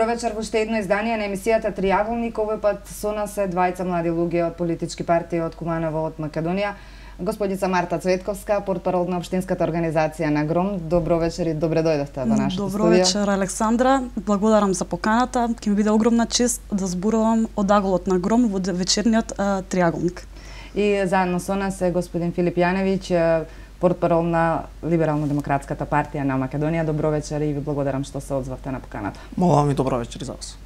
Добро вечер во уште едно издание на емисијата Триаголник. Овој пат со нас се двајца млади луѓе од политички партии од Куманово, од Македонија. Господица Марта Цветковска, портпарол на општинската организација на ГРОМ. Добро вечер и добре дојдовте во нашата Добро студија. вечер, Александра. Благодарам за поканата. Ќе ми биде огромна чест да зборувам од аголот на ГРОМ во вечерниот Триаголник. И заедно со нас е господин Филип Јаневиќ, портпарол на Либерално-демократската партија на Македонија. Добро вечер и ви благодарам што се одзвавте на поканата. Молам и добро вечер за вас.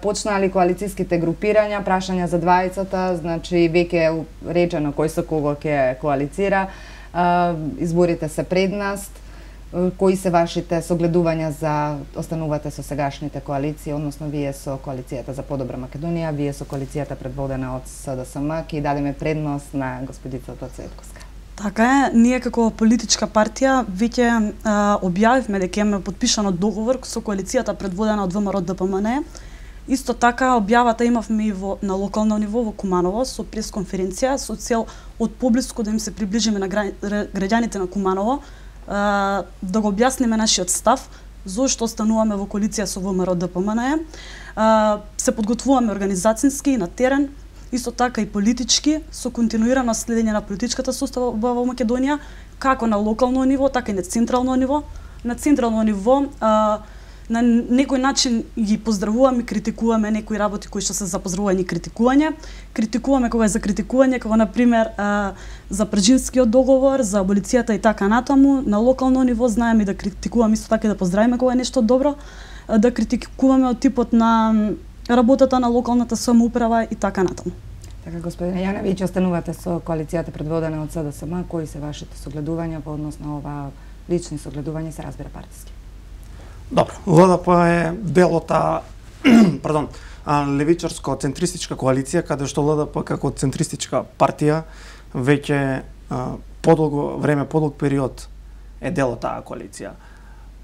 Почнаа ли коалицијските групирања, прашања за двајцата, значи веќе е речено кој со кого ќе коалицира. Изборите се пред нас. Кои се вашите согледувања за останувате со сегашните коалиции, односно вие со коалицијата за подобра Македонија, вие со коалицијата предводена од СДСМ, ќе дадеме предност на господицата Цветковска. Така е, ние како политичка партија веќе објавивме дека имаме подпишано договор со коалицијата предводена од ВМРО ДПМН. Исто така објавата имавме и на локално ниво во Куманово со пресконференција со цел од поблиску да им се приближиме на граѓаните на Куманово, да го објасниме нашиот став зошто остануваме во коалиција со ВМРО ДПМН. Се подготвуваме организацијски на терен, исто така и политички, со континуирано следење на политичката состава во Македонија, како на локално ниво, така и на централно ниво. На централно ниво, на некој начин ги поздравуваме и критикуваме некои работи кои што се за поздравување и критикување. Критикуваме кога е за критикување, како на пример за Прежинскиот договор, за аболицијата и така натаму. На локално ниво знаеме да критикуваме исто така и да поздравиме кога е нешто добро, да критикуваме од типот на работата на локалната самоуправа и така натаму. Така, господин Јаневиќ, останувате со коалицијата предводена од СДСМ. Кои се вашите согледувања по однос на ова лични согледувања, се разбира партиски? Добро, ЛДП е делота левичарско-центристичка коалиција, каде што ЛДП како центристичка партија веќе подолго време, подолг период е дел од таа коалиција.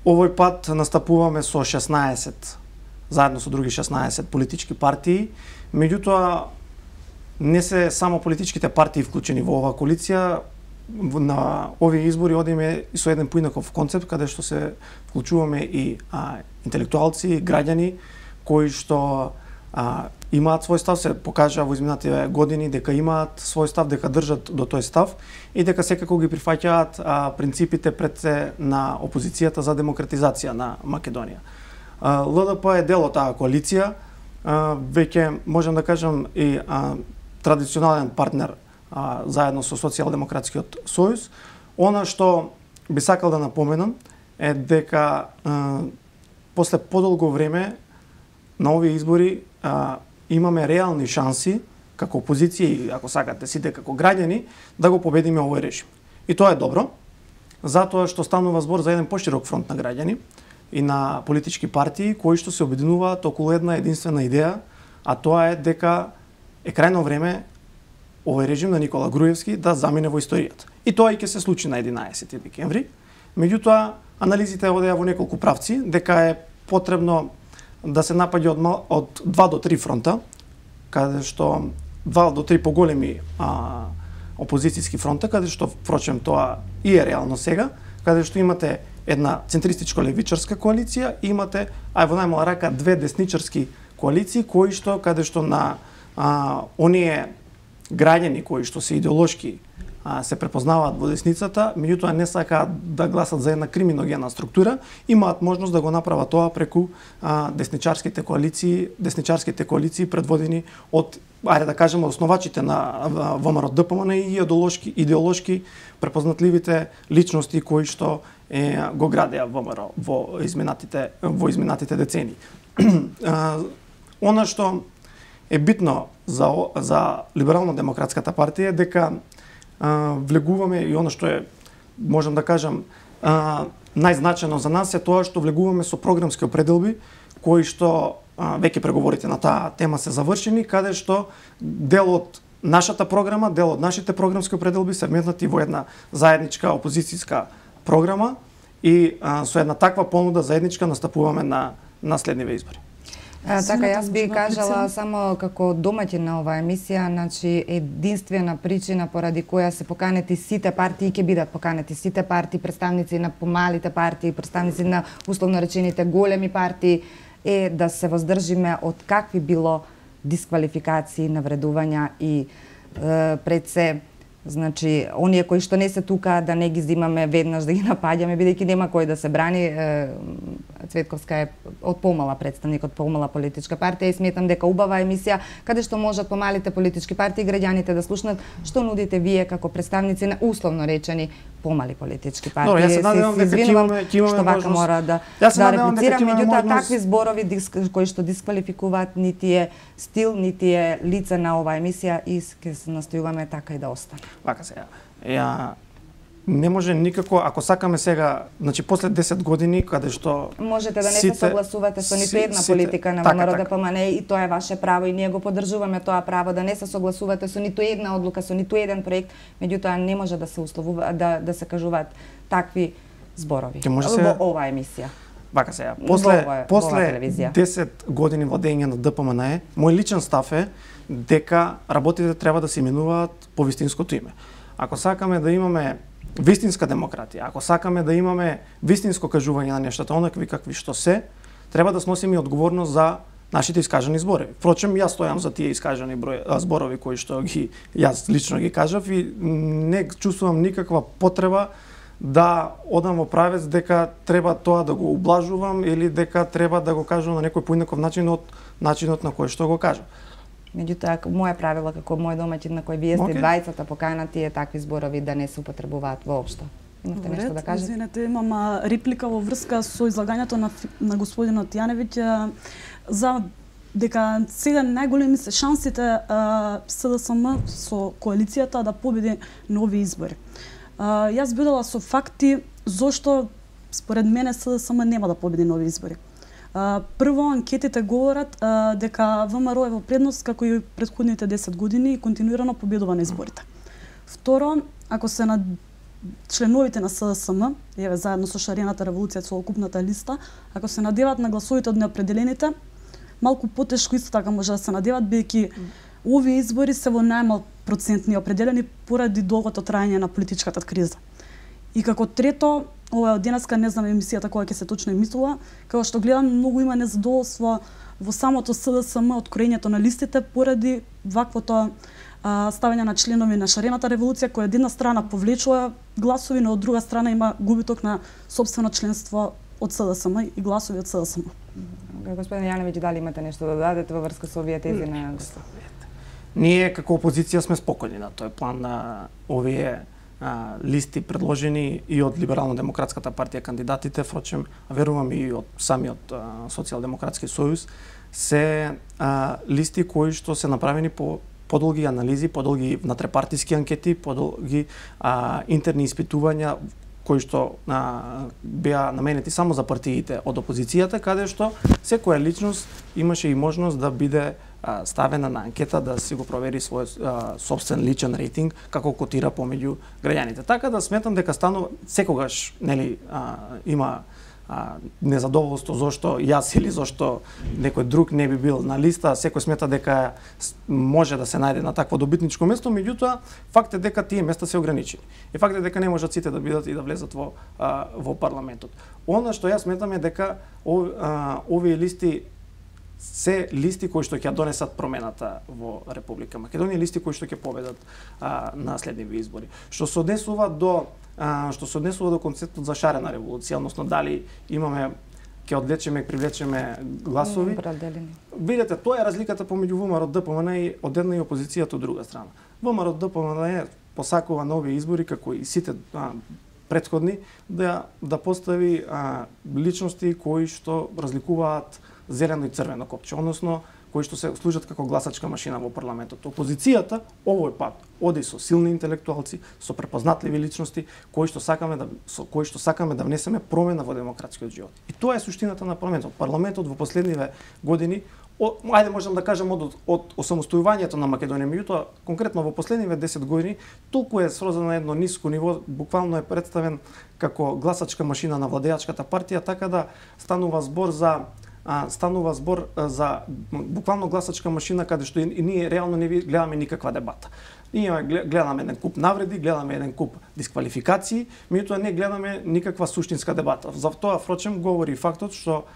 Овој пат настапуваме со 16, заедно со други 16 политички партии, меѓутоа не се само политичките партии вклучени во оваа коалиција. На овие избори одиме и со еден поинаков концепт, каде што се вклучуваме и интелектуалци, граѓани, кои што имаат свој став, се покажа во изминатите години дека имаат свој став, дека држат до тој став и дека секако ги прифаќаат принципите пред се на опозицијата за демократизација на Македонија. ЛДП е дел од таа коалиција, веќе можам да кажам и традиционален партнер заедно со Социјалдемократскиот сојуз. Она што би сакал да напоменам е дека после подолго време на овие избори имаме реални шанси како опозиција и ако сакате сите како граѓани да го победиме овој режим. И тоа е добро, затоа што станува збор за еден поширок фронт на граѓани и на политички партии кои што се обединуваат околу една единствена идеја, а тоа е дека е крајно време овој режим на Никола Груевски да замине во историјата. И тоа и ќе се случи на 11 декември. Меѓутоа, анализите одеа во неколку правци, дека е потребно да се напаѓа од 2 до 3 фронта, каде што 2 до 3 поголеми опозицијски фронта, каде што, впрочем, тоа и е реално сега, каде што имате една центристичко-левичарска коалиција и имате, во најмала рака, 2 десничарски коалиции, кои што, каде што на оние граѓани кои што се идеолошки се препознаваат во десницата, меѓутоа не сакаат да гласат за една криминогена структура, имаат можност да го направат тоа преку десничарските коалиции предводени од, ајде да кажеме, основачите на ВМРО ДПМН и идеолошки препознатливите личности кои што го градеа ВМРО во изминатите децении. Она што е битно за Либерално-демократската партија дека влегуваме и оно што е, можам да кажам, најзначено за нас е тоа што влегуваме со програмски определби кои што веќе преговорите на таа тема се завршени, каде што дел од нашата програма, дел од нашите програмски определби се вметнати во една заедничка опозицијска програма и со една таква понуда заедничка настапуваме на следниве избори. Така, јас би кажала само како домаќин на оваа емисија, значи единствена причина поради која се поканети сите партии, ќе бидат поканети сите партии, представници на помалите партии, представници на условно речените големи партии, е да се воздржиме од какви било дисквалификации, навредувања и пред се, значи, оние кои што не се тука, да не ги зимаме веднаш да ги напаѓаме, бидејќи нема кој да се брани. Цветковска е од помала представник од помала политичка партија и сметам дека убава емисија каде што можат помалите политички партии граѓаните да слушнат што нудите вие како представници на условно речени помали политички партии. Добро, јас се надевам дека ќе имаме што вака мора да реплицирам, меѓутоа такви зборови кои што дисквалификуваат нити е стил, нити е лице на оваа емисија и ќе се настојуваме така и да остане. Вака сега. Ја не може никако, ако сакаме сега, значи после 10 години каде што можете да не се согласувате со ниту една политика на ВМРО-ДПМНЕ и тоа е ваше право и ние го поддржуваме тоа право да не се согласувате со ниту една одлука, со ниту еден проект, меѓутоа не може да се условува да се кажуваат такви зборови во оваа емисија. Вака сега, после 10 години владење на ДПМНЕ, мој личен став е дека работите треба да се именуваат по вистинското име. Ако сакаме да имаме вистинска демократија, ако сакаме да имаме вистинско кажување на нештата, онакви какви што се, треба да сносиме и одговорност за нашите искажани зборови. Впрочем, јас стојам за тие искажани зборови кои што јас лично ги кажав и не чувствувам никаква потреба да одам во правец дека треба тоа да го ублажувам или дека треба да го кажувам на некој поинаков начин од начинот на кој што го кажам. Меѓутоа, моје правило како мој домаќин на кој вие сте двајцата поканати е такви зборови да не се употребуваат воопшто. Имате нешто да кажете? Извинете, имам реплика во врска со излагањето на господинот Јаневиќ за дека сега најголеми се шансите СДСМ со коалицијата да победи на овие избори. Јас бидела со факти зошто според мене СДСМ нема да победи на овие избори. Прво, анкетите говорат дека ВМРО е во предност како и претходните 10 години и континуирано победува на изборите. Второ, ако се на членовите на СДСМ, еве заедно со Шарената револуција целокупната листа, ако се надеват на гласовите од неопределените, малку потешко исто така може да се надеват, бидејќи овие избори се во најмал процент неопределени поради долгото траење на политичката криза. И како трето, ова од денеска не знам емисијата која ќе се точно емисува, како што гледам многу има незадоволство во самото СДСМ од кроењето на листите поради ваквото ставање на членови на Шарената револуција која од една страна повлечува гласови, но од друга страна има губиток на сопствено членство од СДСМ и гласови од СДСМ. Господин Јаневиќ, дали имате нешто да дадете во врска со овие тези на Ние како опозиција сме спокојни на тој план на овие листи предложени и од Либерално-демократската партија кандидатите, впрочем, верувам и од самиот Социјалдемократски сојуз, се листи кои што се направени по подолги анализи, подолги внатрепартиски анкети, подолги интерни испитувања кои што беа наменети само за партиите од опозицијата, каде што секоја личност имаше и можност да биде ставена на анкета да си го провери својот собствен личен рейтинг како котира помеѓу граѓаните. Така да сметам дека станува секогаш има незадоволство зошто јас или зошто некој друг не би бил на листа, секој смета дека може да се најде на такво добитничко место, меѓутоа факт е дека тие места се ограничени. И факт е дека не можат сите да бидат и да влезат во парламентот. Она што јас сметам е дека овие листи се листи кои што ќе донесат промената во Република Македонија, листи кои што ќе победат на следниви избори. Што се однесува до концептот за шарена револуција, односно дали имаме ќе одвлечеме и привлечеме гласови. Видете, тоа е разликата помеѓу ВМРО-ДПМН и од една и опозицијата од друга страна. ВМРО-ДПМН посакува на овие избори како и сите претходни да постави личности кои што разликуваат зелено и црвено копче, односно кои што се служат како гласачка машина во парламентот. Опозицијата овој пат оди со силни интелектуалци, со препознатливи личности кои што сакаме да внесеме промена во демократскиот живот. И тоа е суштината на парламентот. Парламентот во последниве години, ајде можам да кажам од осамостојувањето на Македонија, меѓутоа конкретно во последниве 10 години толку е срозан на едно ниско ниво, буквално е представен како гласачка машина на владеачката партија, така да станува збор за буквално гласачка машина каде што и ние реално не гледаме никаква дебата. Ние гледаме еден куп навреди, гледаме еден куп дисквалификации, меѓутоа не гледаме никаква суштинска дебата. За тоа, впрочем, говори фактот што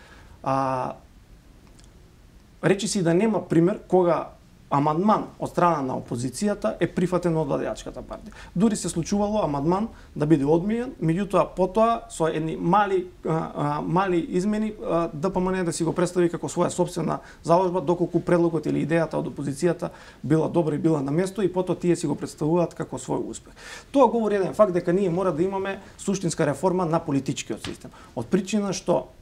речи си да нема пример кога амандман од страна на опозицијата е прифатен од владеачката партија. Дури се случувало амандман да биде одмиен, меѓутоа потоа со едни мали измени ДПМН да си го представи како своја собствена заложба, доколку предлогот или идејата од опозицијата била добра и била на место, и потоа тие си го представуваат како свој успех. Тоа говори еден факт дека ние мора да имаме суштинска реформа на политичкиот систем. Од причина што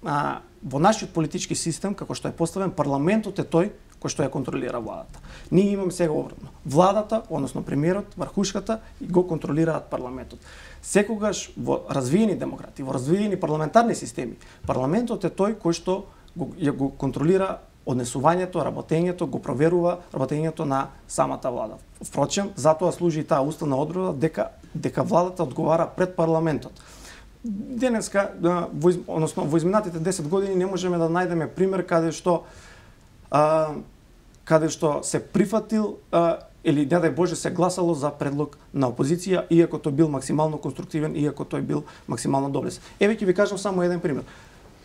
во нашиот политички систем, како што е поставен, парламентот е тој кој што ја контролира владата. Ние имаме сега обратно. Владата, односно премиерот, врхушката, го контролираат парламентот. Секогаш во развиени демократии, во развиени парламентарни системи, парламентот е тој кој што го контролира однесувањето, работењето, го проверува работењето на самата влада. Впрочем, затоа служи и таа уставна одредба дека владата одговара пред парламентот. Денеска, во изминатите 10 години не можеме да најдеме пример каде што се прифатил или не дај Боже се гласало за предлог на опозиција, иако тој бил максимално конструктивен, иако тој бил максимално добрес. Еве ќе ви кажам само еден пример.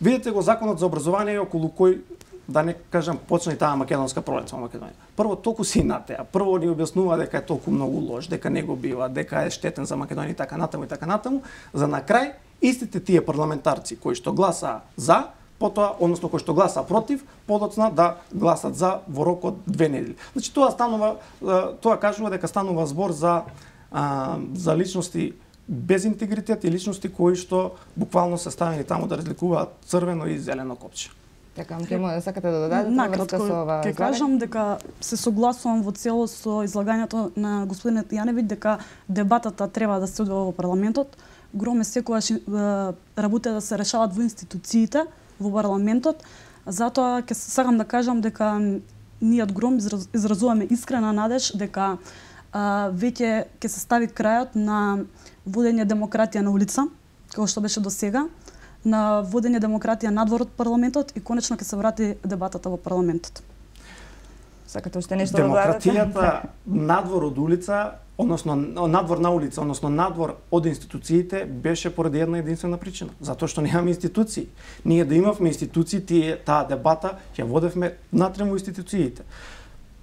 Видете го законот за образование околу кој, да не кажам, почна и таа македонска пролет во Македонија. Прво толку си натеа, прво ни објаснува дека е толку многу лош, дека не го бива, дека е штетен за Македонија и така натаму, за на крај истите тие парламентарци кои што гласаа за, потоа, односно кои што гласа против, подоцна да гласат за во рок од 2 недели. Значи тоа кажува дека станува збор за личности без интегритет и личности кои што буквално се ставени таму да разликуваат црвено и зелено копче. Така, сакате да додадете накратко ќе кажам дека се согласувам во целост со излагањето на господинот Јаневиќ дека дебатата треба да се одвива во парламентот. Громе секогаш работите да се решават во институциите, во парламентот. Затоа ќе сакам да кажам дека ние од Гром изразуваме искрена надеж дека веќе ќе се стави крајот на водење демократија на улица, како што беше до сега, на водење демократија надвор од парламентот и конечно ќе се врати дебатата во парламентот. Сакате уште нешто да додадете? Демократијата надвор од улица, односно надвор на улица, односно надвор од институциите беше поради една единствена причина, затоа што немаме институции. Ние да имавме институции, таа дебата ќе водевме внатре во институциите.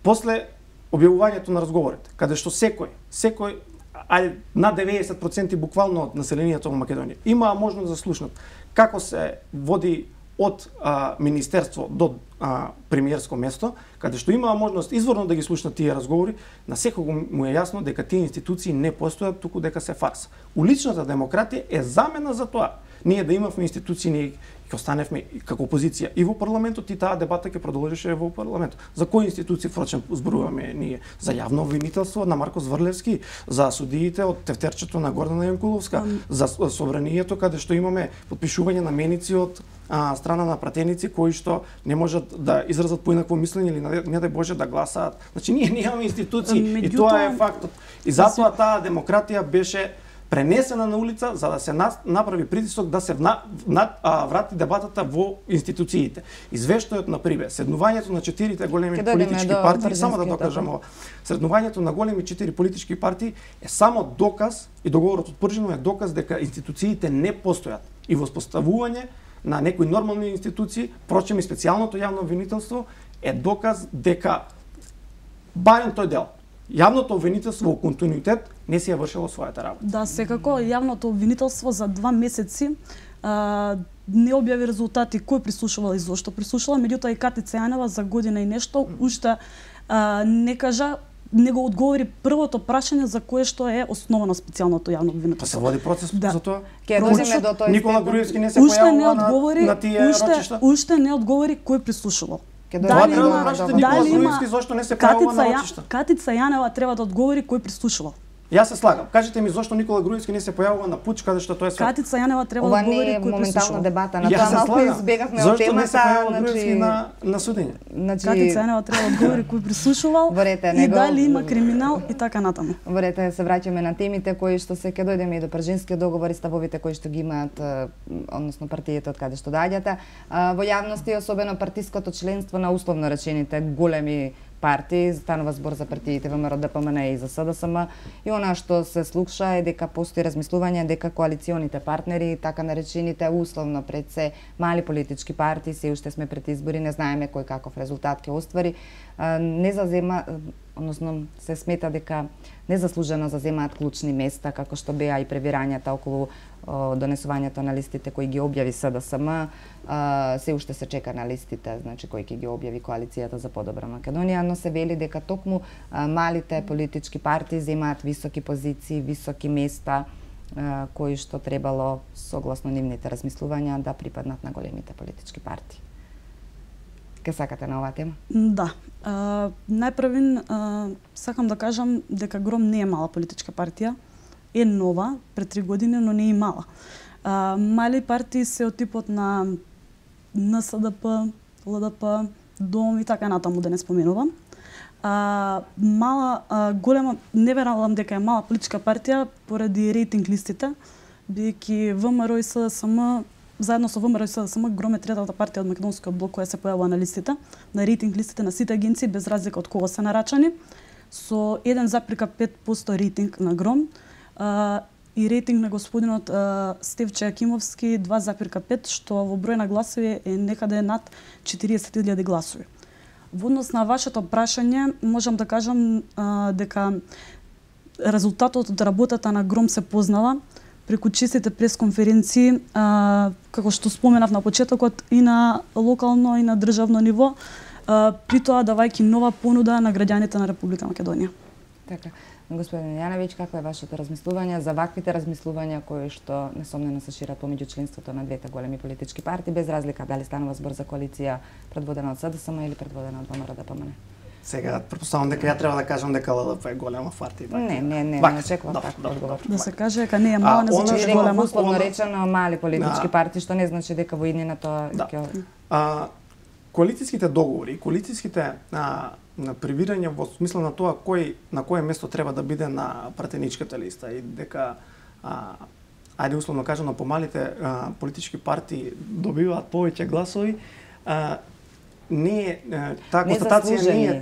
После објавувањето на разговорите, каде што секој над 90% буквално од населението во Македонија имаа можност да слушнат како се води од министерство до премиерско место, каде што имаа можност изворно да ги слушнат тие разговори, на секого му е јасно дека тие институции не постојат, туку дека се фарса. Уличната демократија е замена за тоа. Ние да имавме институции, ние ќе останевме како опозиција и во парламентот, и таа дебата ќе продолжеше во парламентот. За кои институции впрочем зборуваме ние? За јавно обвинителство на Марко Зврлевски, за судиите од тефтерчето на Гордана Јанкуловска, за собранието каде што имаме подпишување на меници од страна на пратеници кои што не можат да изразат поинакво мислење или не дај Боже да гласаат. Значи ние немаме институции и тоа е фактот. И затоа таа демократија беше пренесена на улица за да се направи притисок да се врати дебатата во институциите. Извештајот на Прибе, седнувањето на 4 големи политички партии, само да докажам ова, седнувањето на големи 4 политички партии е само доказ, и договорот од Пржино е доказ дека институциите не постојат. И воспоставување на некои нормални институции, впрочем и специјалното јавно обвинителство е доказ дека барем тој дел јавното обвинителство во континуитет не си ја вршило својата работа. Да, секако јавното обвинителство за 2 месеци не објави резултати кој прислушувал и зошто прислушувала, меѓутоа и Катица Јанева за година и нешто уште не кажа, не го одговори првото прашање за кое што е основано специјалното јавно обвинителство. Па се води процес за тоа? Ќе дојдеме до тој Никола Груевски не се појавува на тие рочишта? Уште не одговори кој прислушувал. Дали Никола Груевски зошто не се појавува на рочишта? Катица Јанева треба да одговори кој прислушувал. Јас се слагам. Кажете ми зошто Никола Груевски не се појавува на пуч каде што тоа е све. Катица Јанева треба да одговори кој прислушувал. Ова не е моментална дебата, на тоа малку избегавме од темата. Зошто не се појавува Груевски на судење? Катица Јанева треба да одговори кој прислушувал и дали има криминал и така натаму. Ворете се враќаме на темите кои што се ќе дојдеме и до Пржинскиот договор и ставовите кои што ги имаат, односно партиите од каде што доаѓате. Во јавност и особено партиското членство на условно речените големи партии, станува збор за партиите ВМРО, ДПМН и за СДСМ, и она што се слуша е дека постои размислување дека коалиционите партнери, така наречените условно пред се мали политички партии, се уште сме пред избори, не знаеме кој каков резултат ќе оствари, не зазема, односно се смета дека незаслужено заземаат клучни места, како што беа и пребирањата околу донесувањето на листите кои ги објави СДСМ, се уште се чека на листите, значи кои ќе ги објави коалицијата за подобра Македонија, но се вели дека токму малите политички партии земаат високи позиции, високи места, кои што требало согласно нивните размислувања да припаднат на големите политички партии. Ке сакате на оваа тема? Да. Најпрвин сакам да кажам дека ГРОМ не е мала политичка партија, е нова, пред 3 години, но не е мала. Мали партии се од типот на НСДП, ЛДП, ДОМ и така натаму, да не споменувам. Голема, не верувам дека е мала политичка партија поради рейтинг листите, бидејќи ВМРО и СДСМ, заедно со ВМРО и СДСМ, ГРОМ е третата партија од македонскиот блок која се појавува на листите, на рейтинг листите на сите агенции, без разлика од кого се нарачани, со 1,5% рейтинг на ГРОМ, и рейтинг на господинот Стевче Акимовски 2,5, што во број на гласови е некаде над 40.000 гласови. Во однос на вашето прашање, можам да кажам дека резултатот од работата на ГРОМ се познава преку честите пресконференции, како што споменав на почетокот, и на локално и на државно ниво, при тоа давајќи нова понуда на граѓаните на Република Македонија. Така. Господин Јановиќ, какво е вашето размислување за ваквите размислувања кои што несомнено се шират помеѓу членството на двете големи политички партии, без разлика дали станува збор за коалиција предводена од СДСМ или предводена од ВМРО ДПМН? Сега претпоставам дека ја треба да кажам дека ЛДП е голема партија. Не очекувам таков одговор. Да се каже дека не е мала, не значи дека е голема. Условно речено мали политички партии, што не значи дека во иднина тоа ќе... Коалицијските договори, коалицијските на прибирање во смисла на тоа на кое место треба да биде на пратеничката листа и дека ајде условно кажано помалите политички партии добиваат повеќе гласови, таа констатација не е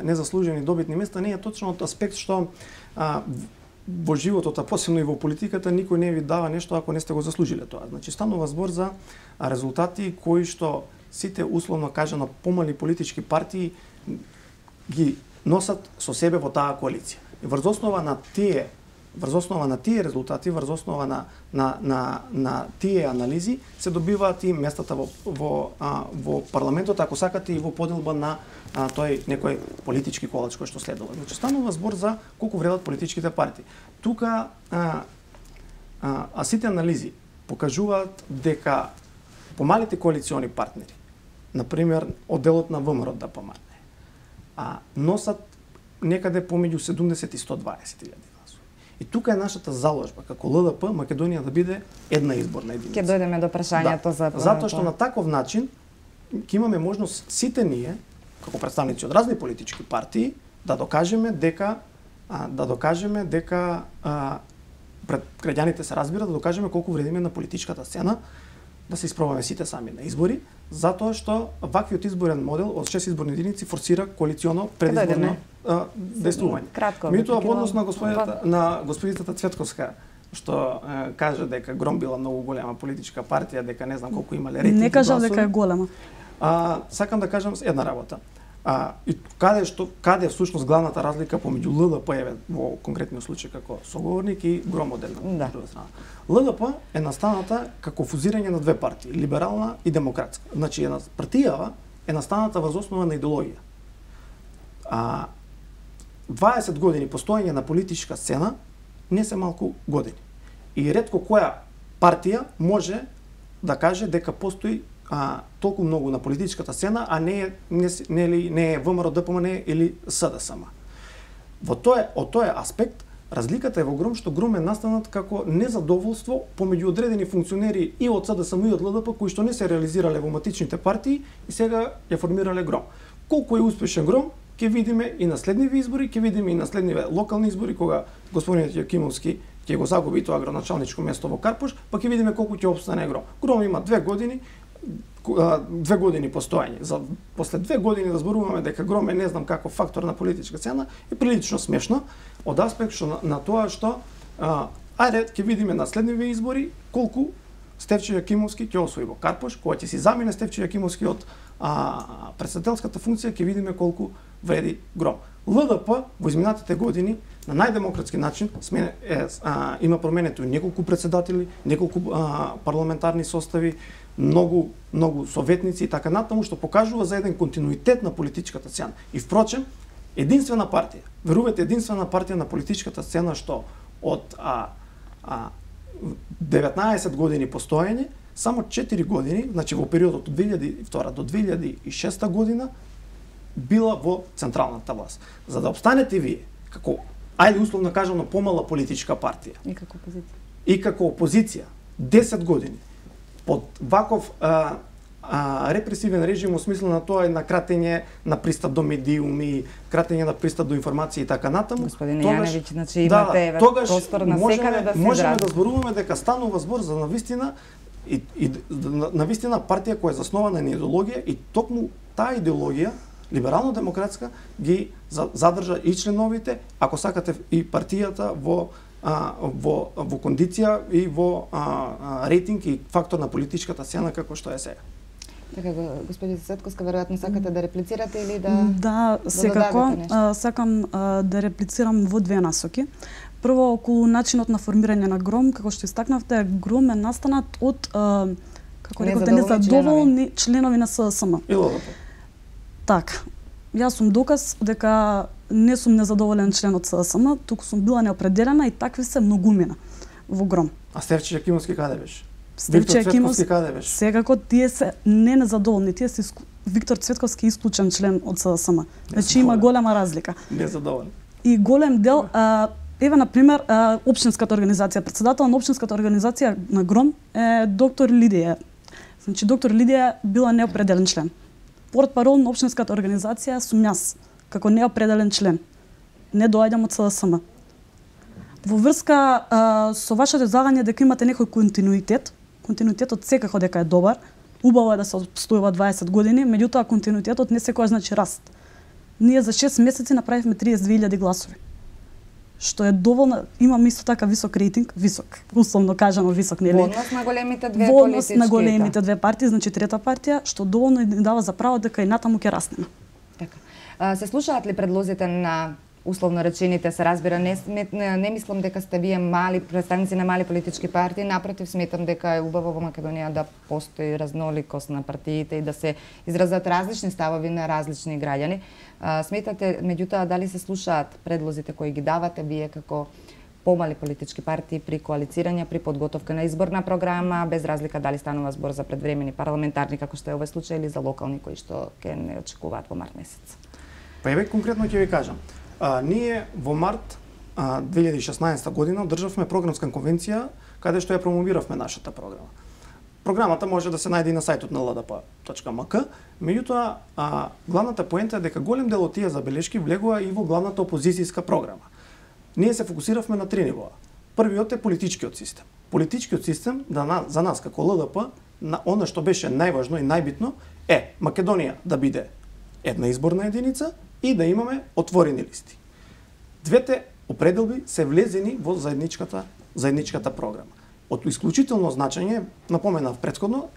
незаслужени добитни места, не е точно од аспект што во животот, а посебно и во политиката, никој не ви дава нешто ако не сте го заслужиле тоа. Значи станува збор за резултати кои што сите условно кажано помали политички партии ги носат со себе во таа коалиција. И врз основа на тие резултати, врз основа на тие анализи се добиваат и местата во парламентот, ако сакате и во поделба на тој некој политички колач кој што следува. Значи станува збор за колку вредат политичките партии. Тука сите анализи покажуваат дека помалите коалициони партнери, например, од делот на ВМРО ДПМН, носат некаде помеѓу 70 и 120.000 гласови. И тука е нашата заложба како ЛДП Македонија да биде една изборна единица. Ќе дојдеме до прашањето за затоа што на таков начин ќе имаме можност сите ние како представници од разни политички партии да докажеме дека пред граѓаните се разбира, да докажеме колку вредиме на политичката сцена, да се испробаме сите сами на избори, затоа што ваквиот изборен модел од 6 изборни единици форсира коалиционо предизборно действување. Меѓутоа во однос на господината Цветковска, што кажа дека ГРОМ била многу голема политичка партија, дека не знам колку имале рейтинг. Не кажам дека е голема. Сакам да кажам една работа. И каде е всушност главната разлика помеѓу ЛДП во конкретниот случај како соговорник и ГРОМ од една друга страна. ЛДП е настаната како фузирање на две партии, либерална и демократска. Значи една партијава е настаната врз основа на идеологија. 20 години постоење на политичка сцена не се малку години. И ретко која партија може да каже дека постои толку многу на политичката сцена, а не е ВМРО ДПМН или СДСМ. Од тој аспект, разликата е во ГРОМ што ГРОМ е настанат како незадоволство помеѓу одредени функционери и од СДСМ и од ЛДП кои што не се реализирале во матичните партии и сега ја формирале ГРОМ. Колку е успешен ГРОМ, ќе видиме и на следниви избори, ќе видиме и на следниве локални избори кога господинот Јакимовски ќе го загуби тоа градоначалничко место во Карпуш, па ќе видиме колку ќе опстане ГРОМ. ГРОМ има 2 години, 2 години постоење. После 2 години да зборуваме дека Гром е не знам каков фактор на политичка сцена е прилично смешно од аспект што на тоа што ајде ќе видиме на следниве избори колку Стефчо Јакимовски ќе освои во Карпош, кога ќе си замине Стефчо Јакимовски од председателската функција, ќе видиме колку вреди Гром. ЛДП во изминатите години на најдемократски начин има променето неколку председатели, неколку парламентарни состави, многу советници и така натаму, што покажува за еден континуитет на политичката сцена. И впрочем, единствена партија, верувате, единствена партија на политичката сцена што од 19 години постоење, само 4 години, значи во периодот од 2002 до 2006 година, била во централната власт. За да обстанете вие, како, ајде условно кажано, помала политичка партија. И како опозиција. 10 години. Под ваков репресивен режим во смисла на тоа е на кратење на пристап до медиуми, кратење на пристап до информации и така натаму. Господин Јаневиќ, значи имате простор на секаде да се можеме да зборуваме дека станува збор за навистина и навистина партија која е заснована на идеологија и токму таа идеологија либерално-демократска ги задржа и членовите, ако сакате и партијата во кондиција и во рейтинг и фактор на политичката сцена како што е сега. Така, господин Цветковска, веројатно сакате да реплицирате или да... Да, секако, сакам да реплицирам во две насоки. Прво, околу начинот на формирање на Гром, како што истакнавте, Гром е настанат од, како рековте, незадоволни членови на СДСМ. И ЛДП. Така, јас сум доказ дека не сум незадоволен член од СДСМ, туку сум била неопределена и такви се многумина во Гром. А Стефчо Јакимовски каде беше? Стефчо Јакимовски каде беше? Секако тие се не незадоволни, тие се Виктор Цветковски исклучен член од СДСМ. Значи има голема разлика. Незадоволен. И голем дел, еве на пример, општинската организација, председател на општинската организација на Гром е доктор Лидија. Значи доктор Лидија била неопределен член. Портпарол на општинската организација сум јас, како неопределен член. Не доаѓам од СДСМ. Во врска со вашето излагање дека имате некој континуитетот секако дека е добар, убаво е да се обстојува 20 години, меѓутоа континуитетот не секогаш значи раст. Ние за 6 месеци направивме 32.000 гласови. Што е доволно, имам исто така висок рейтинг, условно кажано висок, нели? Во однос на големите две политички. Во однос на големите две партии, значи трета партија, што доволно ни дава за право дека и натаму ќе растеме. Така. Се слушаат ли предлозите на условно речените, се разбира, не мислам дека сте вие мали представници на мали политички партии, напротив сметам дека е убаво во Македонија да постои разноликост на партиите и да се изразат различни ставови на различни граѓани. Сметате, меѓутоа, дали се слушаат предлозите кои ги давате вие како помали политички партии при коалицирање, при подготовка на изборна програма, без разлика дали станува збор за предвремени парламентарни, како што е овој случај, или за локални кои што ќе не очекуваат во март месец? Па еве конкретно ќе ви кажам. Ние во март 2016 година одржавме програмска конвенција каде што ја промовиравме нашата програма. Програмата може да се најде и на сајтот на ldp.mk, меѓутоа главната поента е дека голем дел од тие забелешки влегува и во главната опозицијска програма. Ние се фокусиравме на 3 нивоа. Првиот е политичкиот систем. Политичкиот систем за нас како ЛДП, она што беше најважно и најбитно е Македонија да биде една изборна единица и да имаме отворени листи. Двете определби се влезени во заедничката програма. Од исклучително значење, напоменав претходно,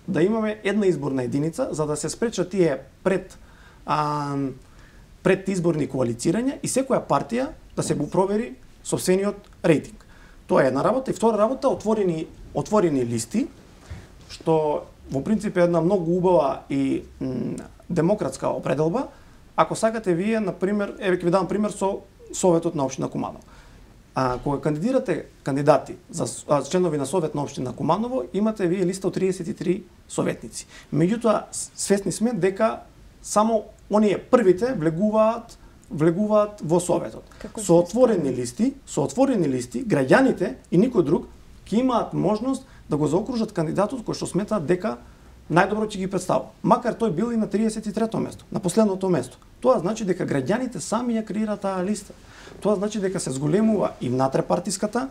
да имаме една изборна единица за да се спречат тие предизборни коалицирања и секоја партија да се го провери сопствениот рейтинг. Тоа е една работа. И втора работа, отворени листи, што во принцип е една многу убава и демократска определба. Ако сакате вие, например, еве ќе ви дам пример со Советот на општина Куманово. Кога кандидирате кандидати за членови на Совет на општина Куманово, имате вие листа од 33 советници. Меѓутоа, свесни сме дека само оние првите влегуваат во Советот. Со отворени листи, граѓаните и никој друг ќе имаат можност да го заокружат кандидатот кој што сметаат дека најдобро ќе ги представува. Макар тој бил и на 33-то место, на последното место. Тоа значи дека граѓаните сами ја креираат таа листа. Тоа значи дека се зголемува и натрепартиската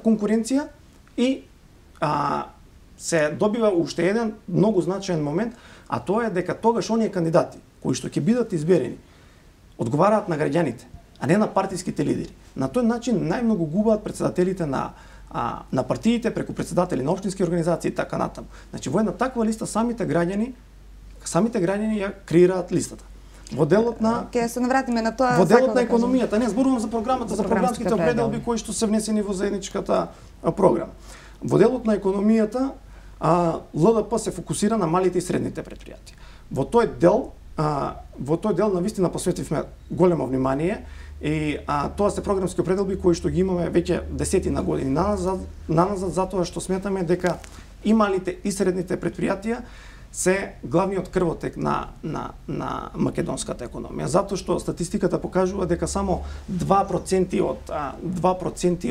конкуренција и се добива уште еден многу значаен момент, а тоа е дека тогаш оние кандидати кои што ќе бидат изберени одговараат на граѓаните, а не на партиските лидери. На тој начин најмногу губаат претседателите на партиите преку претседатели на општински организации и така натаму. Значи во една таква листа самите граѓани ја креираат листата. Во делот на Ќе се навратиме на тоа. Во делот на економијата, не зборувам за програмата, за програмските определби кои што се внесени во заедничката програма. Во делот на економијата ЛДП се фокусира на малите и средните предпријатија. Во тој дел навистина посветивме големо внимание и тоа се програмски определби кои што ги имаме веќе десетина години наназад, затоа што сметаме дека и малите и средните предпријатија се главниот крвотек на македонската економија, затоа што статистиката покажува дека само 2%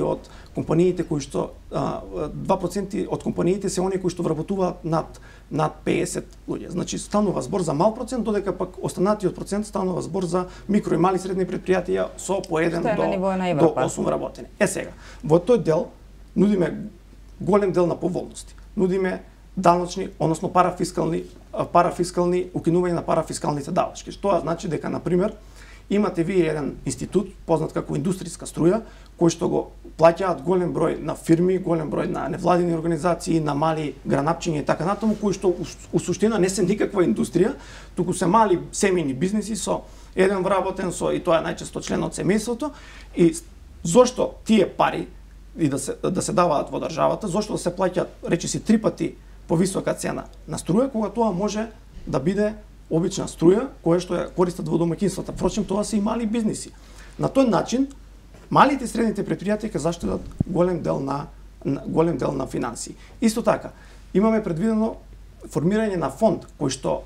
од компаниите кои што 2% од компаниите се оние кои што вработуваат над 50 луѓе. Значи станува збор за мал процент, додека пак останатиот процент станува збор за микро и мали средни предпријатија со по 1 до 8 вработени. Сега, во тој дел нудиме голем дел на поволности. Нудиме даночни, односно парафискални укинување на парафискалните давачки. Тоа значи дека, например, имате вие еден институт, познат како индустријска струја, кој што го плаќаат голем број на фирми, голем број на невладини организации, на мали гранапчиња и така натаму, кои што у суштина не се никаква индустрија, туку се мали семејни бизниси со еден вработен, и тоа е најчесто член од семејството. И зошто тие пари и да се даваат во државата, зошто да се плаќаат речиси 3 пати повисока цена на струја, кога тоа може да биде обична струја која што ја користат во домаќинствата. Впрочем, тоа се и мали бизниси. На тој начин малите и средните предпријатија ќе заштедат голем дел на финансии. Исто така, имаме предвидено формирање на фонд кој што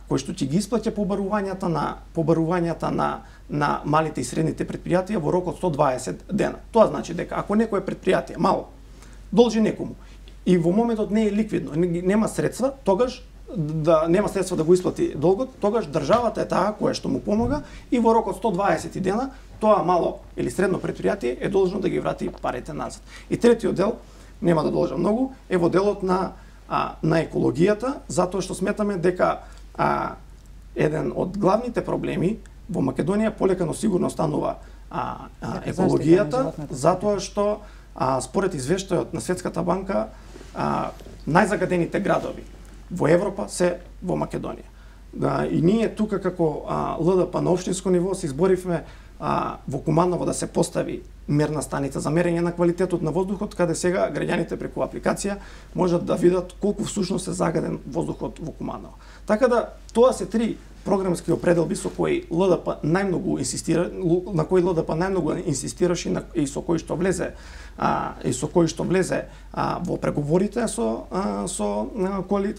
ќе ги исплаќа побарувањата на малите и средните предпријатија во рок од 120 дена. Тоа значи дека ако некое предпријатие мало должи некому и во моментот не е ликвидно, нема средства, тогаш нема средства да го исплати долгот, тогаш државата е таа која што му помага и во рок од 120 дена тоа мало или средно предпријатие е должно да ги врати парите назад. И третиот дел, нема да должам многу, е во делот на екологијата, затоа што сметаме дека еден од главните проблеми во Македонија полека но сигурно станува екологијата, затоа што според извештајот на Светската банка најзагадените градови во Европа се во Македонија. И ние тука како ЛДП на општинско ниво се изборивме во Куманово да се постави мерна станица за мерење на квалитетот на воздухот, каде сега граѓаните преку апликација можат да видат колку всушност е загаден воздухот во Куманово. Така да тоа се 3 програмски определби со кои ЛДП најмногу инсистираше и со кои што влезе во преговорите со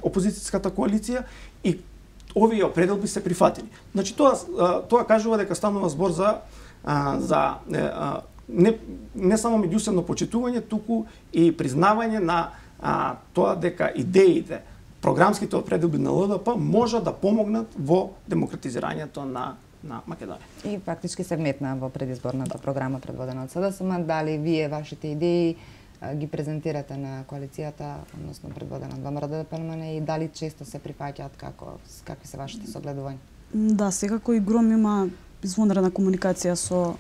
опозицијската коалиција и овие определби се прифатени. Значи тоа кажува дека станува збор за не само меѓусебно почитување, туку и признавање на тоа дека идеите, програмските определби на ЛДП можат да помогнат во демократизирањето на Македонија. И фактички се вметна во предизборната програма предводена од СДСМ. Дали вие вашите идеи ги презентирате на коалицијата, односно предводена од ВМРО-ДПМН, и дали често се прифаќаат, какви се вашите согледувања? Да, секако и ГРОМ има извонредна комуникација со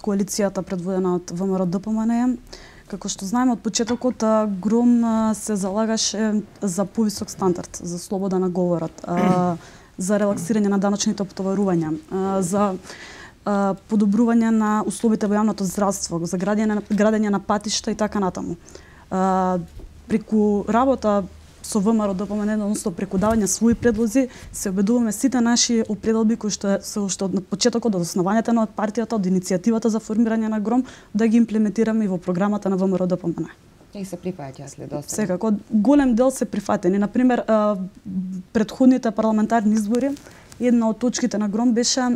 коалицијата предводена од ВМРО-ДПМН. Како што знаеме од почетокот, ГРОМ се залагаше за повисок стандард, за слобода на говорот, за релаксирање на даночните оптоварувања, за подобрување на условите во јавното здравство, за градење на патишта и така натаму. Преку работа со ВМРО-ДПМН, односно преку давање своји предлози, се обедуваме сите наши определби кои што се уште од почетокот, од основањето на партијата, од иницијативата за формирање на ГРОМ, да ги имплементираме и во програмата на ВМРО-ДПМН. И се прифаќа следоставно. Секако, голем дел се прифатени. Например, претходните парламентарни избори, една од точките на ГРОМ беше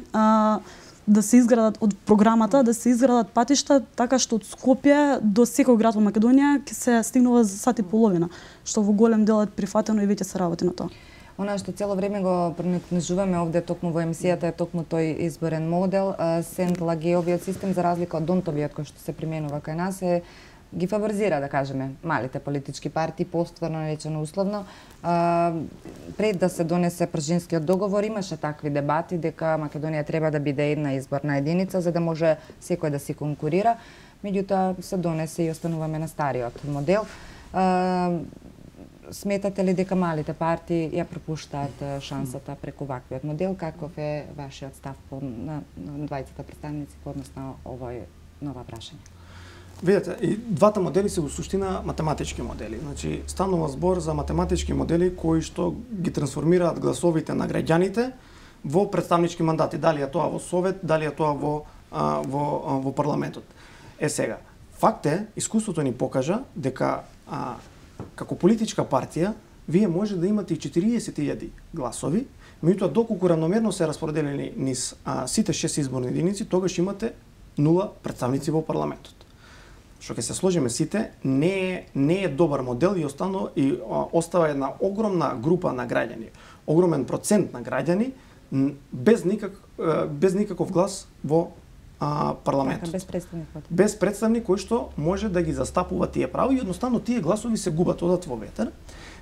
да се изградат од програмата, да се изградат патишта така што од Скопје до секој град во Македонија ќе се стигнува за сат и половина, што во голем дел е прифатено и веќе се работи на тоа. Она што цело време го пренекнежуваме овде токму во емисијата е токму тој изборен модел, Сент-Лагеовиот систем, за разлика од Донтовиот кој што се применува кај нас, е ги фаворизира, да кажеме, малите политички партии, постварно наречено условно. Пред да се донесе пржинскиот договор, имаше такви дебати дека Македонија треба да биде една изборна единица, за да може секој да си конкурира. Меѓутоа се донесе и остануваме на стариот модел. Сметате ли дека малите партии ја пропуштаат шансата преку ваквиот модел? Каков е вашиот став на двајцата представници по однос на овој нова прашање? Видете, и двата модели се во суштина математички модели. Значи, станува збор за математички модели кои што ги трансформираат гласовите на граѓаните во представнички мандати. Дали е тоа во Совет, дали е тоа во парламентот. Сега, факт е, искуството ни покажа дека како политичка партија, вие може да имате и 40.000 гласови, меѓутоа доколку равномерно се распределени низ сите 6 изборни единици, тогаш имате 0 представници во парламентот. Што ќе се сложиме сите, не е добар модел и остава една огромна група на граѓани, огромен процент на граѓани без никаков глас во парламентот. Без представник кој што може да ги застапува тие права и едноставно тие гласови се губат, одат во ветер.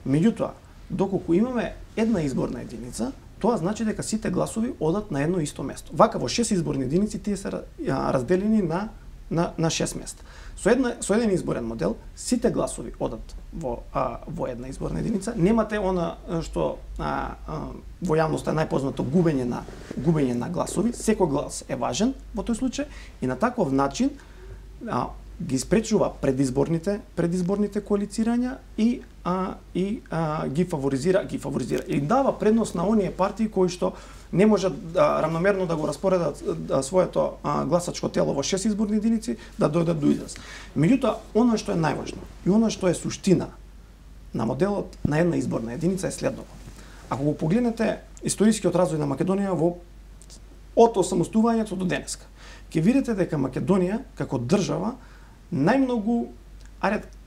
Меѓутоа, доколку имаме една изборна единица, тоа значи дека сите гласови одат на едно исто место. Вака во 6 изборни единици тие се разделени на 6 места. Со еден изборен модел сите гласови одат во една изборна единица. Немате она што во јавноста е најпознато губење на гласови. Секој глас е важен во тој случај и на таков начин ги спречува предизборните коалицирања и ги фаворизира и дава предност на оние партии кои што не можат равномерно да го распоредат своето гласачко тело во 6 изборни единици да дојдат до израз. Меѓутоа, оно што е најважно и оно што е суштина на моделот на една изборна единица е следното. Ако го погледнете историскиот развој на Македонија од осамостувањето до денеска, ќе видите дека Македонија како држава најмногу,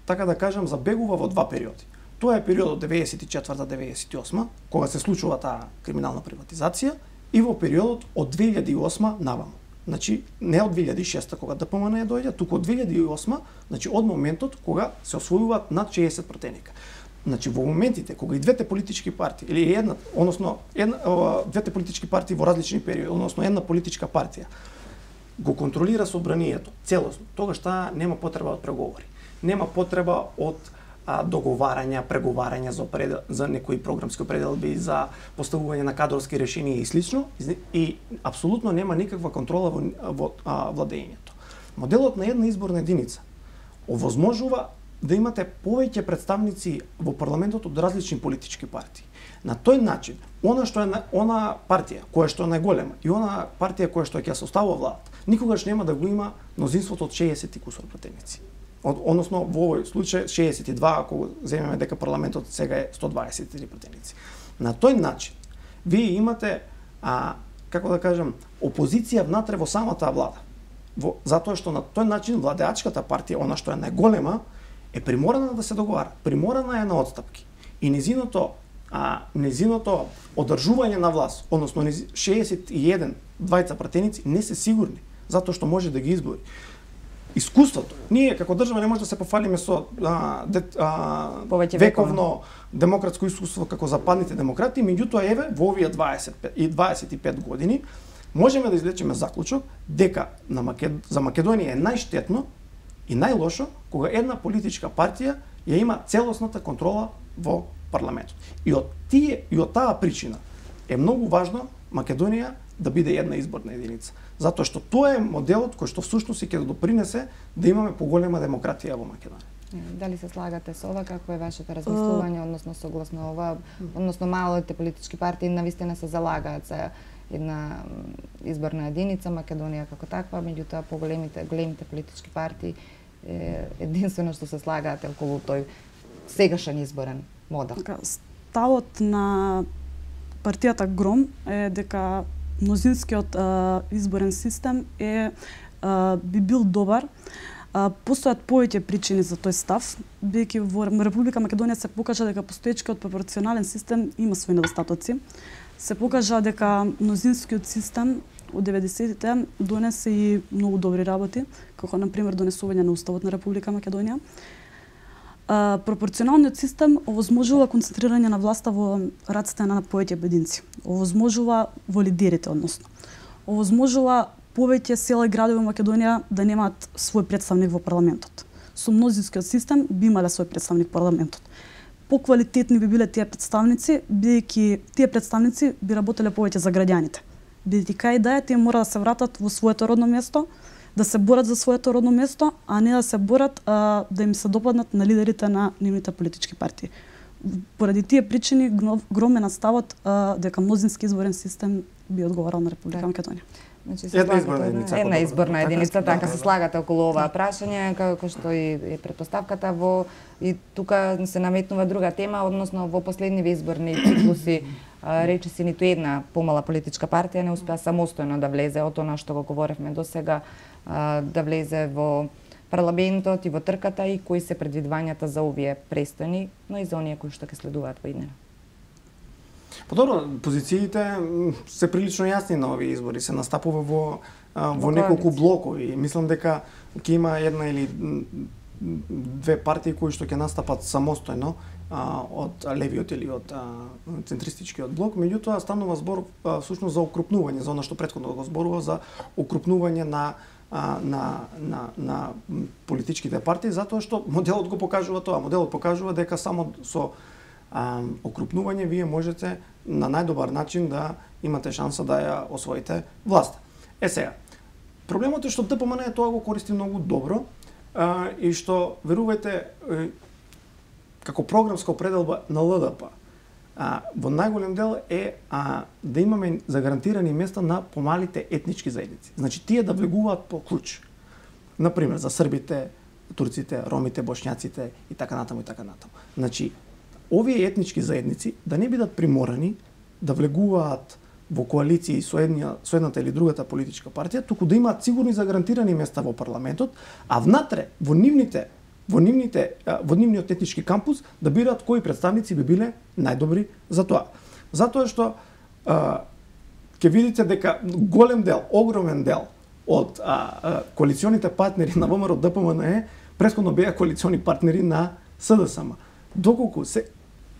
така да кажам, забегува во два периоди. Тоа е периодот 94-98, кога се случува таа криминална приватизација, и во периодот од 2008 наваму. Значи, не од 2006 кога ДПМН ја дојде, туку од 2008, значи од моментот кога се освојуваат над 60 пратеника. Значи, во моментите кога и двете политички партии, или двете политички партии во различни периоди, односно една политичка партија, го контролира собранието целосно, тогаш таа нема потреба од преговори. Нема потреба од договарања, преговарања за некои програмски определби, за поставување на кадрски решенија и слично, и апсолутно нема никаква контрола во владењето. Моделот на една изборна единица овозможува да имате повеќе представници во парламентот од различни политички партии. На тој начин, она партија која што е најголема и она партија која што ќе составува владата, никогаш нема да го има мнозинството од 60 и кусор пратеници. Односно, во овој случај 62, ако земеме дека парламентот сега е 123 пратеници. На тој начин, вие имате, како да кажам, опозиција внатре во самата влада. Затоа што на тој начин владеачката партија, она што е најголема, е приморана да се договара, приморана е на отстапки. И незиното одржување на власт, односно 61 двајца пратеници не се сигурни, затоа што може да ги избори. Искуството. Ние како држава не може да се пофалиме со вековно демократско искуство како западните демократи, меѓутоа еве во овие 25 години можеме да извлечеме заклучок дека за Македонија е најштетно и најлошо кога една политичка партија ја има целосната контрола во парламентот. И од таа причина е многу важно Македонија да биде една изборна единица. Затоа што тоа е моделот кој што всушност ќе допринесе да имаме поголема демократија во Македонија. Дали се слагате со ова, како е вашето размислување, односно согласно ова, односно малите политички партии навистина се залагаат за една изборна единица, Македонија како таква, меѓутоа големите политички партии единствено што се слагаат околу тој сегашен изборен модел. Ставот на партијата ГРОМ е дека мнозинскиот изборен систем би бил добар. Постојат повеќе причини за тој став, бидејќи во Република Македонија се покажа дека постоечкиот пропорционален систем има своји недостатоци. Се покажа дека мнозинскиот систем од 90-тите донесе и многу добри работи, како на пример донесување на Уставот на Република Македонија. Пропорционалниот систем овозможува концентрирање на власта во раците на повеќе поединци. Овозможува во лидерите, односно. Овозможува повеќе села и градови во Македонија да немаат свој представник во парламентот. Со мнозинскиот систем би имале свој представник во парламентот. Поквалитетни би биле тие представници, бидејќи тие представници би работеле повеќе за граѓаните. Бидејќи кај да е, тие мора да се вратат во своето родно место, да се борат за своето родно место, а не да се борат да им се допаднат на лидерите на нивните политички партии. Поради тие причини громен ставот дека мнозински изборен систем би одговарал на Република Македонија. Значи, една изборна единица, така се слагате околу оваа прашање, како што и претпоставката во и тука се наметнува друга тема, односно во последниве изборни циклуси речиси ниту една помала политичка партија не успеа самостојно да влезе од она што го говоревме досега, да влезе во парламентот и во трката и кои се предвидувањата за овие престојни, но и за оние кои што ќе следуваат во иднина. Подобро, позициите се прилично јасни на овие избори, се настапува во неколку блокови. Мислам дека ќе има една или две партии кои што ќе настапат самостојно од левиот или од центристичкиот блок, меѓутоа станува збор всушност за окрупнување, за она што претходно го зборува за окрупнување на политичките партии, затоа што моделот го покажува тоа. Моделот покажува дека само со окрупнување вие можете на најдобар начин да имате шанса да ја освоите власта. Сега, проблемот е што ДПМН тоа го користи многу добро и што, верувајте, како програмска определба на ЛДП, во најголем дел е да имаме загарантирани места на помалите етнички заедници. Значи, тие да влегуваат по клуч. Например, за србите, турците, ромите, бошњаците и така натаму и така натаму. Значи, овие етнички заедници да не бидат приморани да влегуваат во коалиции со едната или другата политичка партија, туку да имаат сигурни загарантирани места во парламентот, а внатре, во нивниот етнички кампус, да бираат кои представници би биле најдобри за тоа. Затоа што ќе видите дека голем дел, огромен дел од коалиционите партнери на ВМРО ДПМН претходно беа коалициони партнери на СДСМ. Доколку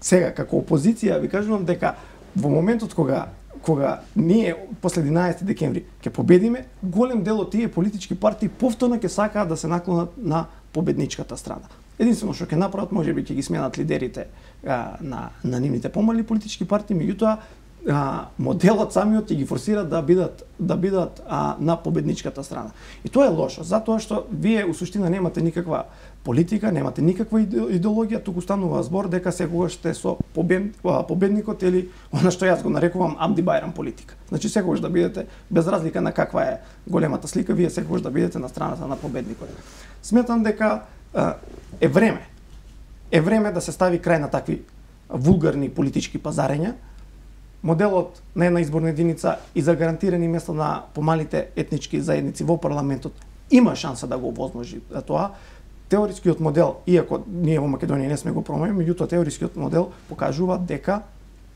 сега како опозиција ви кажувам дека во моментот кога ние после 11 декември ќе победиме, голем дел од тие политички партии повторно ќе сакаат да се наклонат на победничката страна. Единствено што ќе направат, можеби ќе ги сменат лидерите на нивните помали политички партии, меѓутоа моделот самиот ќе ги форсира да бидат на победничката страна. И тоа е лошо, затоа што вие у суштина немате никаква политика, немате никаква идеологија, туку станува збор дека секогаш сте со победникот или она што јас го нарекувам Амди Бајрам политика. Значи секогаш да бидете, без разлика на каква е големата слика, вие секогаш да бидете на страната на победникот. Сметам дека е време да се стави крај на такви вулгарни политички пазарења. Моделот на една изборна единица и за гарантирани места на помалите етнички заедници во парламентот има шанса да го овозможи тоа. Теорискиот модел, иако ние во Македонија не сме го променили, меѓутоа теорискиот модел покажува дека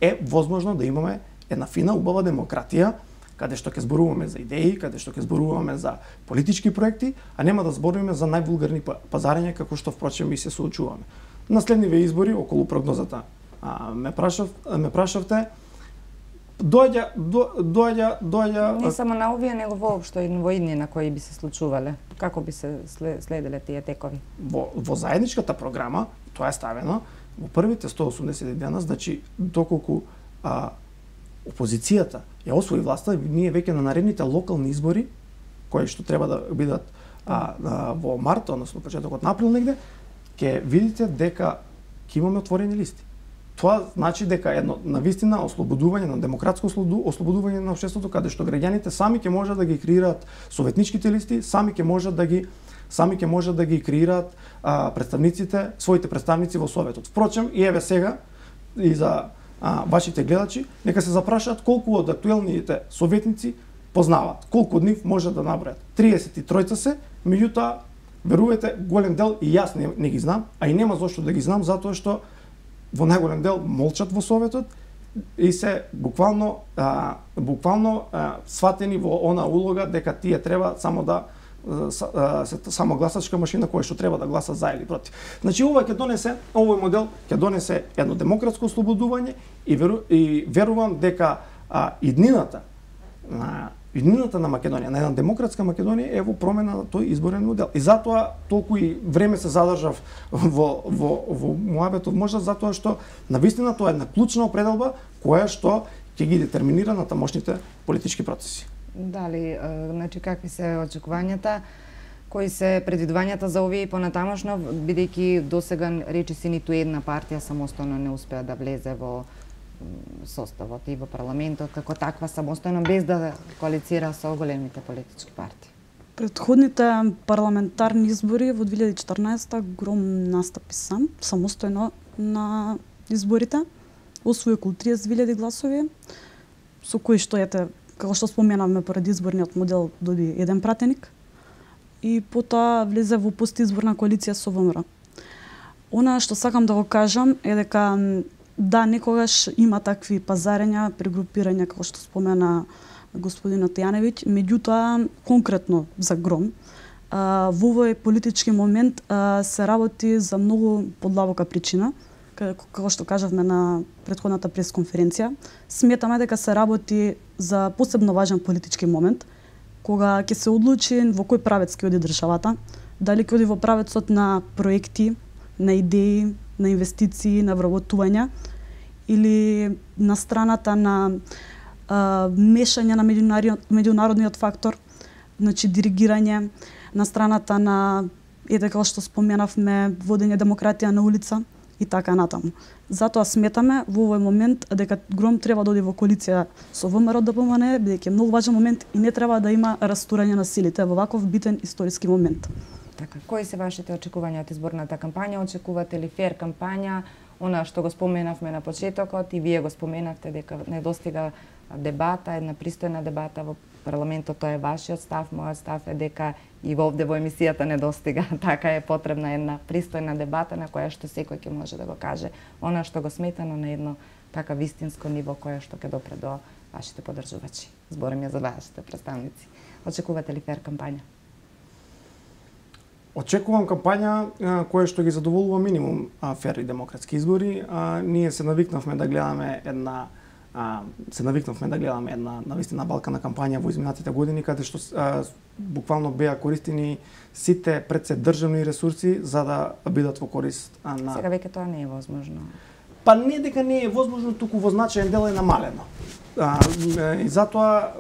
е возможно да имаме една фина, убава демократија, каде што ќе зборуваме за идеи, каде што ќе зборуваме за политички проекти, а нема да зборуваме за највулгарни пазарења како што впрочем и се соочуваме. На следниве избори, околу прогнозата ме прашавте, доаѓа не само на овие, него воопшто и во иднина кои би се случувале. Како би се следеле тие текови? Во заедничката програма, тоа е ставено, во првите 180 дена, значи доколку опозицијата ја освои власта, ние веќе на наредните локални избори, кои што треба да бидат во март, односно почетокот на април негде, ќе видите дека ќе имаме отворени листи. Тоа значи дека едно навистина ослободување на демократско ослободување на општеството, каде што граѓаните сами ќе можат да ги креираат советничките листи, сами ќе можат да ги креираат представниците, своите представници во Советот. Впрочем, и еве сега и за вашите гледачи, нека се запрашаат колку од актуелните советници познаваат, колку од нив може да набројат. 33 се, меѓутоа верувате голем дел и јас не ги знам, а и нема зошто да ги знам, затоа што во најголем дел молчат во Советот и се буквално сватени во она улога дека тие треба само да само гласачка машина која што треба да гласа за или против. Значи овој модел ќе донесе едно демократско ослободување и верувам дека иднината на Македонија, на една демократска Македонија е во промена на тој изборен модел. И затоа толку и време се задржав во муабетот, можда затоа што навистина тоа е една клучна определба која што ќе ги детерминира на тамошните политички процеси. Дали, значи какви се очекувањата, кои се предвидувањата за овие и понатамошно, бидејќи досега речиси ниту една партија самостојно не успеа да влезе во составот и во парламентот како таква самостојно без да коалицира со големите политички партии. Предходните парламентарни избори во 2014 Гром настапи сам, самостојно на изборите, освои околу 30.000 гласови, со кои што како што споменавме поради изборниот модел доби еден пратеник и потоа влезе во постизборна коалиција со ВМРО. Она што сакам да го кажам е дека да, некогаш има такви пазарења, прегрупирања, како што спомена господинот Јаневиќ, меѓутоа конкретно за Гром, во овој политички момент се работи за многу подлабока причина, како што кажавме на претходната пресконференција. Сметаме дека се работи за посебно важен политички момент, кога ќе се одлучи во кој правец ќе оди државата, дали ќе оди во правецот на проекти, на идеи, на инвестиции, на вработувања, или на страната на мешање на меѓународниот фактор, значи диригирање, на страната на, како што споменавме, водење демократија на улица и така натаму. Затоа сметаме во овој момент дека Гром треба да оди во коалиција со ВМРО ДПМН, бидејќи е многу важен момент и не треба да има растурање на силите во ваков битен историски момент. Така, кои се вашите очекувања од изборната кампања? Очекувате ли фер кампања? Она што го споменавме на почетокот и вие го споменавте дека недостига дебата, една пристојна дебата во парламентот, тоа е вашиот став, мојот став е дека и овде во емисијата недостига. Така е потребна една пристојна дебата на која што секој ќе може да го каже она што го сметано на едно така вистинско ниво кое што ќе допре до вашите поддржувачи. Зборам ја за вашите представници. Очекувате ли фер кампања? Очекувам кампања која што ги задоволува минимум фер и демократски избори. Ние се навикнавме да гледаме една навистина балкана кампања во изминатите години, каде што буквално беа користени сите пред се државни ресурси за да бидат во корист на... Сега веќе тоа не е возможно. Па не дека не е возможно, туку во значаен дел е намалено. И затоа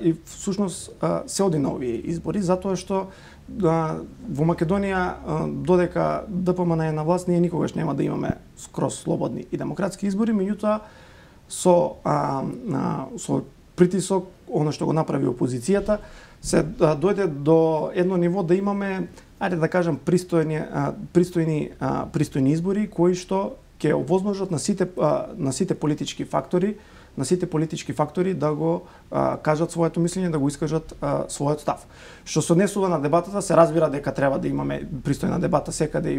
и всушност се оди на овие избори, затоа што во Македонија додека ДПМН е на власт, ние никогаш нема да имаме скроз слободни и демократски избори, меѓутоа со притисок, она што го направи опозицијата, се дојде до едно ниво да имаме, ајде да кажам, пристојни избори кои што ќе овозможат на сите политички фактори да го кажат своето мислење, да го искажат својот став. Што се однесува на дебатата, се разбира дека треба да имаме пристојна дебата секаде и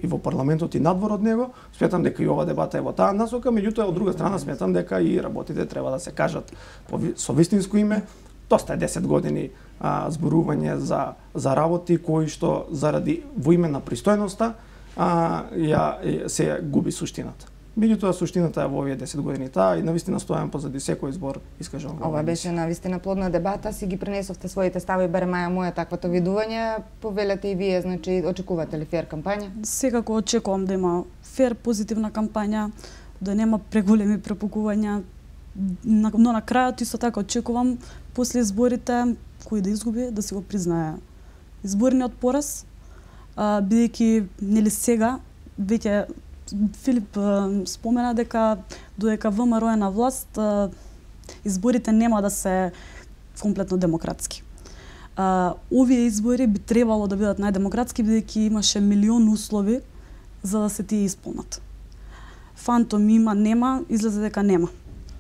во парламентот и надвор од него. Сметам дека и ова дебата е во таа насока, меѓутоа од друга страна сметам дека и работите треба да се кажат со вистинско име. Доста е 10 години зборување за работи кои што заради во име на пристојноста се губи суштината. Меѓутоа суштината е во овие 10 години таа и навистина стојам позади секој збор искажан. Ова беше навистина плодна дебата, си ги пренесовте своите стави, барем моја таквото видување, повелете и вие, значи очекувате ли фер кампања? Секако очекувам да има фер, позитивна кампања, да нема преголеми препукувања, но на крајот исто така очекувам после изборите кој да изгуби да си го признае изборниот пораз, бидејќи нели сега веќе Филип спомена дека додека ВМРО е на власт, изборите нема да се комплетно демократски. Овие избори би требало да бидат најдемократски, бидејќи имаше милион услови за да се тие исполнат. Фантом има, нема, излезе дека нема.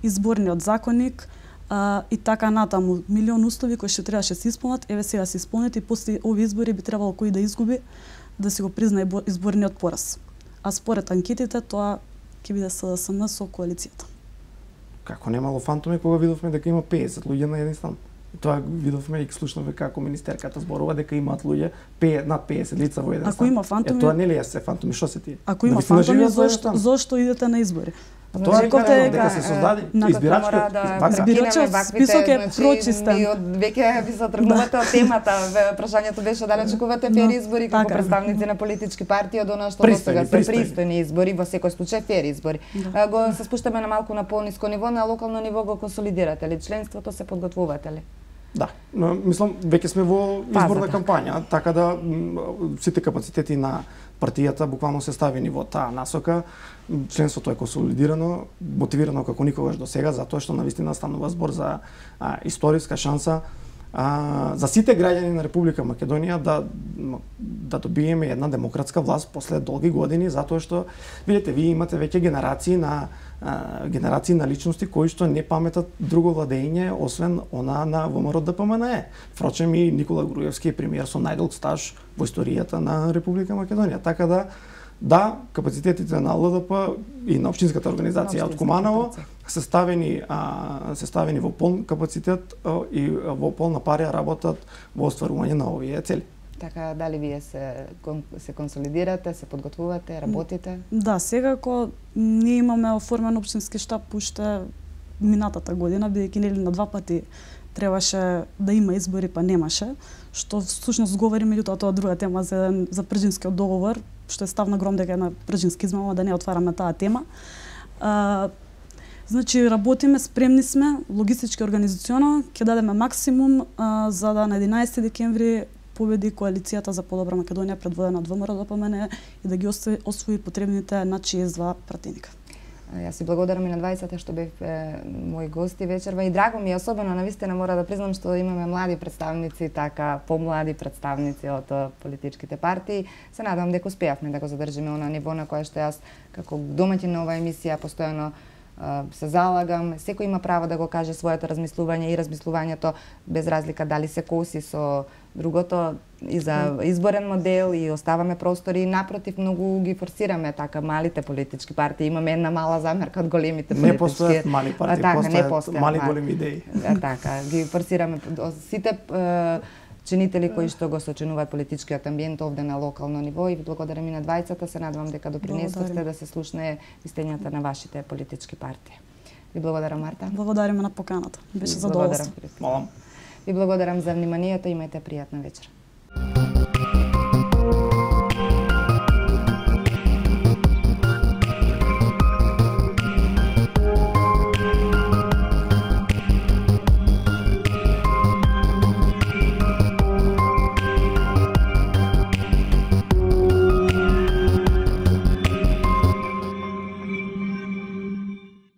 Изборниот законник и така натаму, милион услови кои што требаше се исполнат, еве сега се исполнет и после овие избори би требало кој да изгуби да си го признае изборниот пораз. а според анкетите тоа ќе биде СДСМ со коалицијата. Како немало фантоми кога видовме дека има 50 луѓе на еден стан. И тоа видовме и слушнавме како министерката зборува дека имаат луѓе над 50 лица во еден стан. Ако има фантоми, тоа нели е се фантоми, што се ти? Ако има фантоми, зошто идете на избори? Тоа рековте дека се создаде избирачкиот список е прочистен. И од веќе ви се тргнувате од темата. Прашањето беше дали очекувате фер избори како представници на политички партии од она што досега се пристојни избори, во секој случај фер избори. Го се спуштаме на малку на пониско ниво, на локално ниво го консолидирате ли членството, се подготвувате ли? Да, мислам веќе сме во изборна кампања, така да сите капацитети на партијата буквално се ставени во таа насока. Членството е консолидирано, мотивирано како никогаш до сега, затоа што навистина станува збор за историска шанса за сите граѓани на Република Македонија да добиеме една демократска власт после долги години, затоа што видите, вие имате веќе генерации на личности кои што не паметат друго владење освен она на ВМРО ДПМНЕ. Впрочем и Никола Груевски е премиер со најдолг стаж во историјата на Република Македонија. Така да, капацитетите на ЛДП и на општинската организација од Куманово се ставени во полн капацитет и во полна парија работат во остварување на овие цели. Така, дали вие се консолидирате, се подготвувате, работите? Да, секако ние имаме оформен општински штаб уште минатата година, бидејќи нели на два пати требаше да има избори, па немаше, што всушност говори меѓутоа тоа друга тема за пржинскиот договор, што е став на гром дека е на пржински измама, да не отвараме таа тема. Значи, работиме, спремни сме, логистички организационо, ќе дадеме максимум за да на 11 декември победи коалицијата за подобра Македонија предводена од ВМРО ДПМНЕ и да ги освои потребните над 62 пратеника. Јас си благодарам и на 20 што бев мои гости вечерва и драго ми е, особено навистина мора да признам што имаме млади представници, така помлади представници од политичките партии. Се надам дека успеавме да го задржиме на ниво на кое што јас како домаќин на оваа емисија постојано се залагам. Секој има право да го каже своето размислување и размислувањето без разлика дали се коси со другото и за изборен модел и оставаме простори. Напротив, многу ги форсираме така малите политички партии. Имаме една мала замерка од големите политички. Не постојат мали партии, постојат мали големи идеи. Така, ги форсираме сите чинители кои што го сочинуваат политичкиот амбиент овде на локално ниво и ви благодарам и на двајцата. Се надевам дека допринесовте да се слушне истињата на вашите политички партии. Ви благодарам, Марта. Благодариме на поканата. Беше задоволство. Молам. Ви благодарам за вниманието, имајте пријатна вечер.